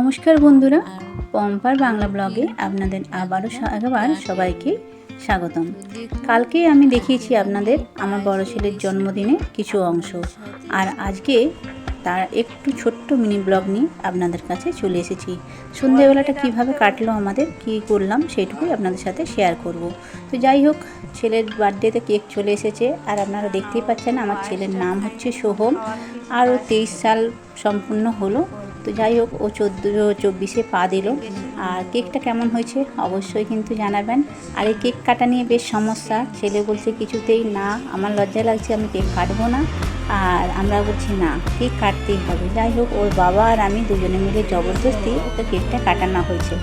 নমস্কার বন্ধুরা, পম্পার বাংলা ব্লগে আপনাদের আবারও সবাইকে স্বাগতম। কালকে আমি দেখিয়েছি আপনাদের আমার বড় ছেলের জন্মদিনে কিছু অংশ, আর আজকে তার একটু ছোট্ট মিনি ব্লগ নিয়ে আপনাদের কাছে চলে এসেছি। সন্ধ্যেবেলাটা কিভাবে কাটলো আমাদের, কি করলাম সেটুকুই আপনাদের সাথে শেয়ার করব। তো যাই হোক, ছেলের বার্থডেতে কেক চলে এসেছে, আর আপনারা দেখতেই পাচ্ছেন আমার ছেলের নাম হচ্ছে সোহম, আর ও 23 সাল সম্পূর্ণ হলো। তো যাই হোক, ও 14-24-এ পা দিল। আর কেকটা কেমন হয়েছে অবশ্যই কিন্তু জানাবেন। আর এই কেক কাটা নিয়ে বেশ সমস্যা, ছেলে বলছে কিছুতেই না, আমার লজ্জা লাগছে, আমি কেক কাটবো না। আর আমরা বলছি না, কেক কাটতেই হবে। যাই হোক, ওর বাবা আর আমি দুজনে মিলে জবরদস্তি ওকে কেকটা কাটানো হয়েছে।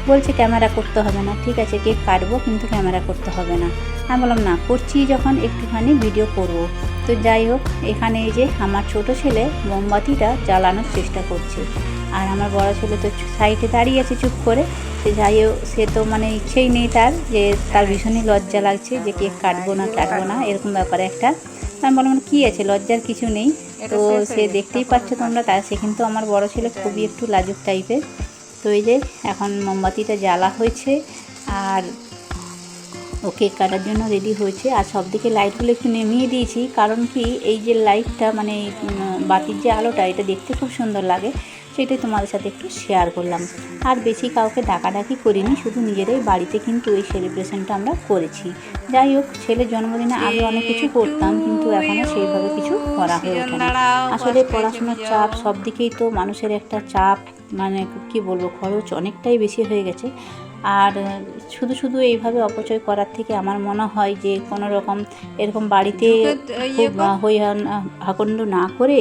বলছে ক্যামেরা করতে হবে না, ঠিক আছে কেক কাটবো কিন্তু ক্যামেরা করতে হবে না। আমি বললাম না, করছি যখন একটুখানি ভিডিও করব। তো যাই হোক, এখানে এই যে আমার ছোট ছেলে মোমবাতিটা জ্বালানোর চেষ্টা করছে, আর আমার বড় ছেলে তো সাইডে দাঁড়িয়ে আছে চুপ করে। তো যাই হোক, সে তো ইচ্ছেই নেই তার, যে তার ভীষণই লজ্জা লাগছে যে কেক কাটবো না এরকম ব্যাপারে একটা। আমি বললাম কী আছে, লজ্জার কিছু নেই। তো সে দেখতেই পাচ্ছ তোমরা, তার সে কিন্তু আমার বড় ছেলে খুবই একটু লাজুক টাইপের। তো এই যে এখন মোমবাতিটা জ্বালা হয়েছে, আর ও কেক কাটার জন্য রেডি হয়েছে। আর সব দিকে লাইটগুলো একটু নেমিয়ে দিয়েছি, কারণ কি এই যে লাইটটা বাতির যে আলোটা, এটা দেখতে খুব সুন্দর লাগে, সেটাই তোমাদের সাথে একটু শেয়ার করলাম। আর বেশি কাউকে ডাকাডাকি করিনি, শুধু নিজেরাই বাড়িতে কিন্তু এই সেলিব্রেশনটা আমরা করেছি। যাই হোক, ছেলের জন্মদিনে আগে অনেক কিছু করতাম, কিন্তু এখনও সেইভাবে কিছু করা হয়ে ওঠে না। আসলে পড়াশোনার চাপ, সব দিকেই তো মানুষের একটা চাপ, কি বলবো, খরচ অনেকটাই বেশি হয়ে গেছে। আর শুধু এইভাবে অপচয় করার থেকে আমার মনে হয় যে কোনো রকম এরকম বাড়িতে খুব হাকণ্ড না করে,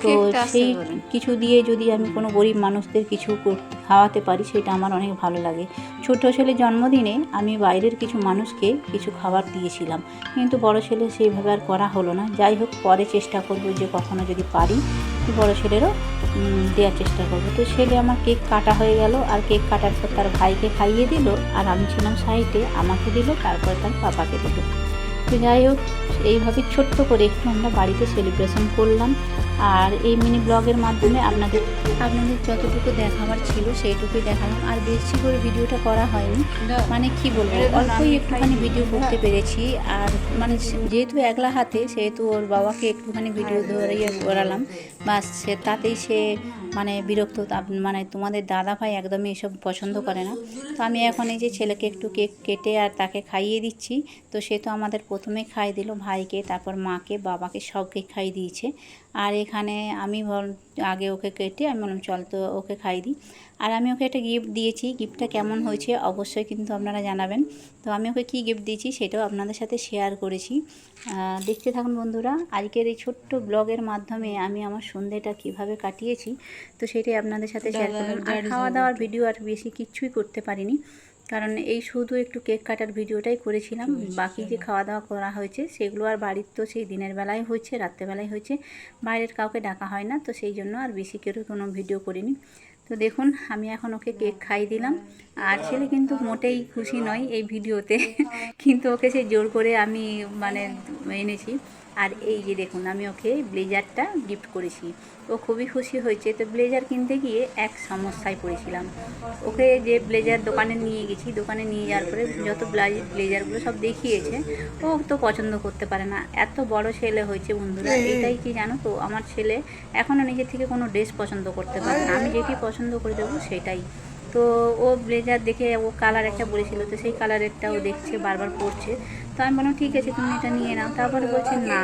তো সেই কিছু দিয়ে যদি আমি কোনো গরিব মানুষদের কিছু খাওয়াতে পারি, সেটা আমার অনেক ভালো লাগে। ছোট ছেলের জন্মদিনে আমি বাইরের কিছু মানুষকে কিছু খাবার দিয়েছিলাম, কিন্তু বড় ছেলে সেইভাবে আর করা হলো না। যাই হোক, পরে চেষ্টা করব যে কখনো যদি পারি বড় ছেলেরও দেওয়ার চেষ্টা করবো। তো ছেলে আমার কেক কাটা হয়ে গেল, আর কেক কাটার পর তার ভাইকে খাইয়ে দিল, আর আমি ছিলাম সাইডে, আমাকে দিল, তারপর তার পাপাকে দিল। তো যাই হোক, এইভাবে ছোট্ট করে একটু আমরা বাড়িতে সেলিব্রেশন করলাম। আর এই মিনি ব্লগের মাধ্যমে আপনাদের যতটুকু দেখাবার ছিল সেইটুকুই দেখালাম, আর বেশি করে ভিডিওটা করা হয়নি। কি বলবো, অল্পই একটুখানি ভিডিও করতে পেরেছি। আর যেহেতু একলা হাতে, সেহেতু ওর বাবাকে একটুখানি ভিডিও ধরিয়ে করালাম, বাস তাতেই সে বিরক্ত। তোমাদের দাদা ভাই একদমই এসব পছন্দ করে না। তো আমি এখন এই যে ছেলেকে একটু কেক কেটে আর তাকে খাইয়ে দিচ্ছি। তো সে তো আমাদের প্রথমে খাইয়ে দিল, ভাইকে, তারপর মাকে, বাবাকে, সবকে খাইয়ে দিয়েছে। আর এখানে আমি আগে ওকে কেটে আমি বললাম চল তো ওকে খাইয়ে দিই। আর আমি ওকে একটা গিফট দিয়েছি, গিফটটা কেমন হয়েছে অবশ্যই কিন্তু আপনারা জানাবেন। তো আমি ওকে কী গিফট দিয়েছি সেটাও আপনাদের সাথে শেয়ার করেছি, দেখতে থাকুন বন্ধুরা। আজকের এই ছোট্ট ব্লগের মাধ্যমে আমি আমার সন্ধ্যেটা কিভাবে কাটিয়েছি, তো সেটাই আপনাদের সাথে শেয়ার করলাম। আর খাওয়া দাওয়ার ভিডিও আর বেশি কিচ্ছুই করতে পারিনি, কারণ এই শুধু একটু কেক কাটার ভিডিওটাই করেছিলাম। বাকি যে খাওয়া দাওয়া করা হয়েছে সেগুলো আর বাড়ির তো সেই দিনের বেলায় হয়েছে, রাত্রেবেলায় হয়েছে, বাইরের কাউকে ডাকা হয় না, তো সেই জন্য আর বেশি করে কোনো ভিডিও করিনি। তো দেখুন, আমি এখন ওকে কেক খাই দিলাম। আর ছেলে কিন্তু মোটেই খুশি নয় এই ভিডিওতে, কিন্তু ওকে সে জোর করে আমি এনেছি। আর এই যে দেখুন, আমি ওকে ব্লেজারটা গিফট করেছি, ও খুবই খুশি হয়েছে। তো ব্লেজার কিনতে গিয়ে এক সমস্যায় পড়েছিলাম। ওকে যে ব্লেজার দোকানে নিয়ে গেছি, দোকানে নিয়ে যাওয়ার পরে যত ব্লেজারগুলো সব দেখিয়েছে, ও তো পছন্দ করতে পারে না। এত বড় ছেলে হয়েছে বন্ধুরা, এটাই কি জানো তো, আমার ছেলে এখনও নিজের থেকে কোনো ড্রেস পছন্দ করতে পারে না, আমি যেটি পছন্দ করে দেবো সেটাই। তো ও ব্লেজার দেখে ও কালার একটা বলেছিল, তো সেই কালারেরটাও দেখছে, বারবার পরছে। তো আমি বললাম ঠিক আছে তুমি এটা নিয়ে নাও। তারপরে বলছে না,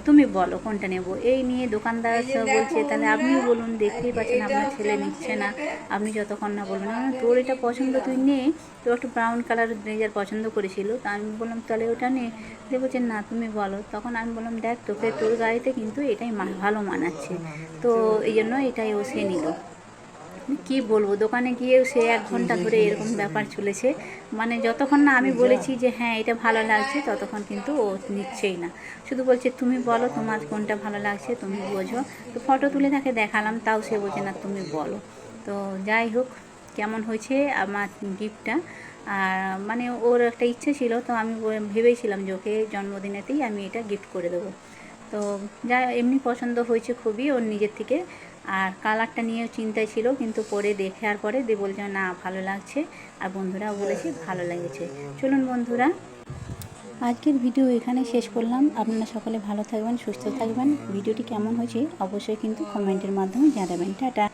তুমি বলো কোনটা নেব। এই নিয়ে দোকানদার বলছে তাহলে আপনিও বলুন, দেখতেই পাচ্ছেন আপনার ছেলে নিচ্ছে না, আপনি যতক্ষণ না বলবেন। তোর এটা পছন্দ তুই নে, তো একটু ব্রাউন কালার ব্লেজার পছন্দ করেছিল, তা আমি বললাম তাহলে ওটা নে। দিয়ে বলছে না তুমি বলো। তখন আমি বললাম দেখ, তোর গাড়িতে কিন্তু এটাই ভালো মানাচ্ছে, তো এই জন্য এটাই ও সে নিল। কি বলবো, দোকানে গিয়েও সে 1 ঘন্টা ধরে এরকম ব্যাপার চলেছে, যতক্ষণ না আমি বলেছি যে হ্যাঁ এটা ভালো লাগছে, ততক্ষণ কিন্তু ও নিচ্ছেই না, শুধু বলছে তুমি বলো তোমার কোনটা ভালো লাগছে, তুমি বোঝো। তো ফটো তুলে তাকে দেখালাম, তাও সে বলছে না তুমি বলো। তো যাই হোক, কেমন হয়েছে আমার গিফটটা। আর ওর একটা ইচ্ছে ছিল, তো আমি ভেবেছিলাম যে ওকে জন্মদিনেতেই আমি এটা গিফট করে দেবো। তো যা এমনি পছন্দ হয়েছে খুবই ওর নিজের থেকে। আর কালারটা নিয়েও চিন্তায় ছিল, কিন্তু পরে দেখে আর পরে দিয়ে বলছে না ভালো লাগছে, আর বন্ধুরাও বলেছে ভালো লেগেছে। চলুন বন্ধুরা, আজকের ভিডিও এখানে শেষ করলাম। আপনারা সকলে ভালো থাকবেন, সুস্থ থাকবেন। ভিডিওটি কেমন হয়েছে অবশ্যই কিন্তু কমেন্টের মাধ্যমে জানাবেন। টাটা।